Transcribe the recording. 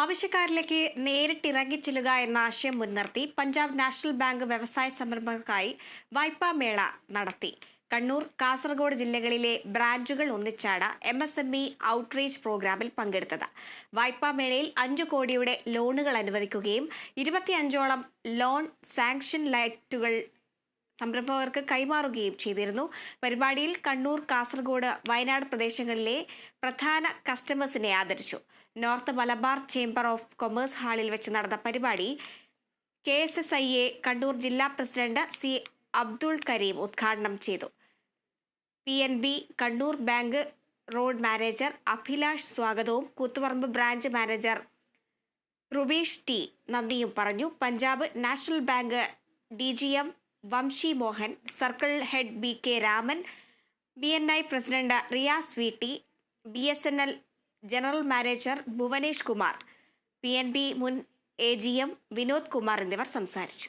ആവശ്യക്കാരിലേക്ക് നേരിട്ടിറങ്ങിച്ചെല്ലുക എന്ന ആശയം മുൻനിർത്തി പഞ്ചാബ് നാഷണൽ ബാങ്ക് വ്യവസായ സംരംഭകർക്കായി വായ്പാ മേള നടത്തി. കണ്ണൂർ, കാസർഗോഡ് ജില്ലകളിലെ ബ്രാഞ്ചുകൾ ഒന്നിച്ചാണ് MSME ഔട്ട്റീച്ച് പ്രോഗ്രാമിൽ പങ്കെടുത്തത്. വായ്പാ മേളയിൽ 5 കോടിയുടെ ലോണുകൾ അനുവദിക്കുകയും 25ഓളം ലോൺ സാങ്ഷൻ ലൈറ്റുകൾ സംരംഭകർക്ക് കൈമാറുകയും ചെയ്തിരുന്നു. പരിപാടിയിൽ കണ്ണൂർ, കാസർഗോഡ്, വയനാട് പ്രദേശങ്ങളിലെ പ്രധാന കസ്റ്റമേഴ്സിനെ ആദരിച്ചു. North Malabar chamber of commerce ഹാളിൽ വെച്ച് നടന്ന പരിപാടി KSSIA കണ്ണൂർ ജില്ലാ പ്രസിഡന്റ് C. അബ്ദുൾ കരീം ഉദ്ഘാടനം ചെയ്തു. PNB Kannur bank road manager Abhilash സ്വാഗതവും Koothuparamba branch manager Rubeesh T. നന്ദിയും പറഞ്ഞു. Punjab National Bank DGM Vamshi Mohan, circle head BK Raman, BNI president Riyas VT, BSNL general manager Bhuvanesh Kumar, PNB മുൻ AGM വിനോദ് കുമാർ എന്നിവർ സംസാരിച്ചു.